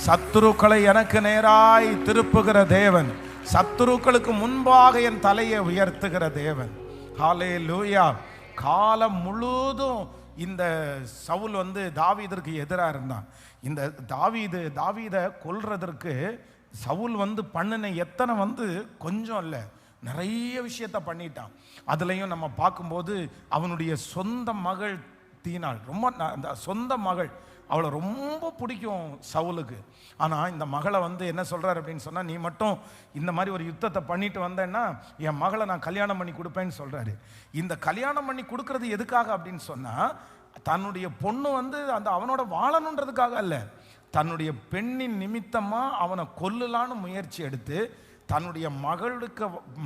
சத்துருக்களை எனக்கு நேராய் திருப்புகிற தேவன், சத்துருக்களுக்கு முன்பாக என் தலையை உயர்த்துகிற தேவன். ஹல்லேலூயா. காலம் முழுதும் இந்த சவுல் தாவீதற்கு எதிராக இருந்தான். இந்த தாவீதை கொல்றதற்கு சவுல் பண்ணின எத்தனை கொஞ்சம் இல்லை, நிறைய விஷயத்த பண்ணிட்டான். அதுலேயும் நம்ம பார்க்கும்போது அவனுடைய சொந்த மகள் தீனாள், ரொம்ப அந்த சொந்த மகள், அவளை ரொம்ப பிடிக்கும் சவுலுக்கு. ஆனால் இந்த மகளை என்ன சொல்கிறார் அப்படின்னு சொன்னால், நீ மட்டும் இந்த மாதிரி ஒரு யுத்தத்தை பண்ணிட்டு வந்தேன்னா என் மகளை நான் கல்யாணம் பண்ணி கொடுப்பேன்னு சொல்கிறாரு. இந்த கல்யாணம் பண்ணி கொடுக்கறது எதுக்காக அப்படின்னு சொன்னால், தன்னுடைய பொண்ணு அந்த அவனோட வாழணுன்றதுக்காக அல்ல, தன்னுடைய பெண்ணின் நிமித்தமாக அவனை கொல்லலான்னு முயற்சி எடுத்து தன்னுடைய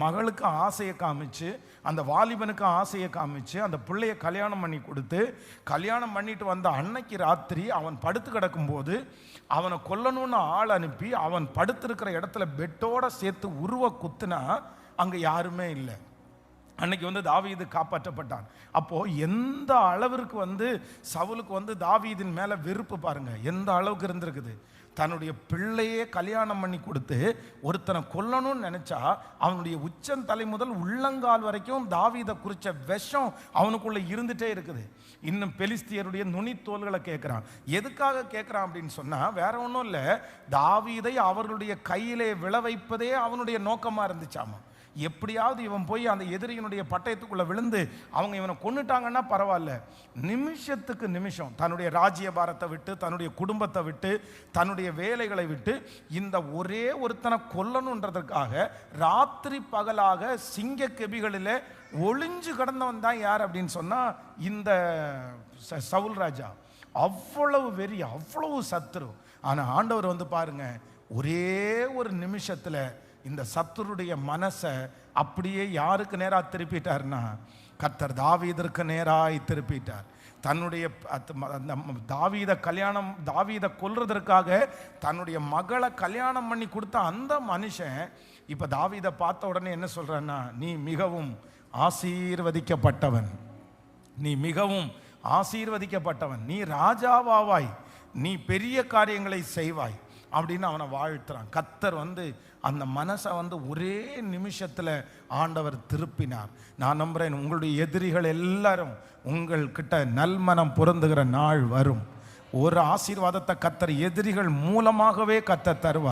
மகளுக்கு ஆசையை காமிச்சு, அந்த வாலிபனுக்கு ஆசையை காமிச்சு அந்த பிள்ளைய கல்யாணம் பண்ணி கொடுத்து, கல்யாணம் பண்ணிட்டு வந்த அன்னைக்கு ராத்திரி அவன் படுத்து கிடக்கும்போது அவனை கொல்லணும்னு ஆள் அனுப்பி அவன் படுத்திருக்கிற இடத்துல பெட்டோட சேர்த்து உருவ குத்துனா அங்கே யாருமே இல்லை. அன்னைக்கு தாவீது காப்பாற்றப்பட்டான். அப்போ எந்த அளவிற்கு சவுலுக்கு தாவீதின் மேல வெறுப்பு பாருங்க, எந்த அளவுக்கு இருந்திருக்குது. தன்னுடைய பிள்ளையே கல்யாணம் பண்ணி கொடுத்து ஒருத்தனை கொல்லணும்னு நினைச்சா அவனுடைய உச்சந்தலை முதல் உள்ளங்கால் வரைக்கும் தாவீதை குறிச்ச விஷம் அவனுக்குள்ள இருந்துட்டே இருக்குது. இன்னும் பெலிஸ்தியருடைய நுனி தோள்களை கேட்கிறான். எதுக்காக கேட்கிறான் அப்படின்னு சொன்னா, வேற ஒன்றும் இல்லை, தாவீதை அவர்களுடைய கையிலே விழ வைப்பதே அவனுடைய நோக்கமா இருந்துச்சாமா. எப்படியாவது இவன் போய் அந்த எதிரியினுடைய பட்டயத்துக்குள்ள விழுந்து அவங்க இவனை கொன்னுட்டாங்கன்னா பரவாயில்ல, நிமிஷத்துக்கு நிமிஷம் தன்னுடைய ராஜ்யபாரத்தை விட்டு, தன்னுடைய குடும்பத்தை விட்டு, தன்னுடைய வேலைகளை விட்டு இந்த ஒரே ஒருத்தனை கொல்லணுன்றதுக்காக ராத்திரி பகலாக சிங்க கெபிகளில் ஒளிஞ்சு கிடந்தவன் தான் யார் அப்படின்னு சொன்னா இந்த சவுல் ராஜா. அவ்வளவு வெறி, அவ்வளவு சத்துரு. ஆனா ஆண்டவர் பாருங்க, ஒரே ஒரு நிமிஷத்துல இந்த சத்துருடைய மனசை அப்படியே யாருக்கு நேராக திருப்பிட்டார்னா, கர்த்தர் தாவீதற்கு நேராய் திருப்பிட்டார். தன்னுடைய தாவீதை கொல்றதற்காக தன்னுடைய மகளை கல்யாணம் பண்ணி கொடுத்த அந்த மனுஷன் இப்ப தாவீதை பார்த்த உடனே என்ன சொல்றான்னா, நீ மிகவும் ஆசீர்வதிக்கப்பட்டவன், நீ மிகவும் ஆசீர்வதிக்கப்பட்டவன், நீ ராஜாவாவாய், நீ பெரிய காரியங்களை செய்வாய் அப்படின்னு அவனை வாழ்த்துறான். கர்த்தர் அந்த மனசை ஒரே நிமிஷத்தில் ஆண்டவர் திருப்பினார். நான் நம்புறேன், உங்களுடைய எதிரிகள் எல்லாரும் உங்கள்கிட்ட நல்மனம் பொருந்துகிற நாள் வரும். ஒரு ஆசீர்வாதத்தை கர்த்தர் எதிரிகள் மூலமாகவே கர்த்தர் தருவார்.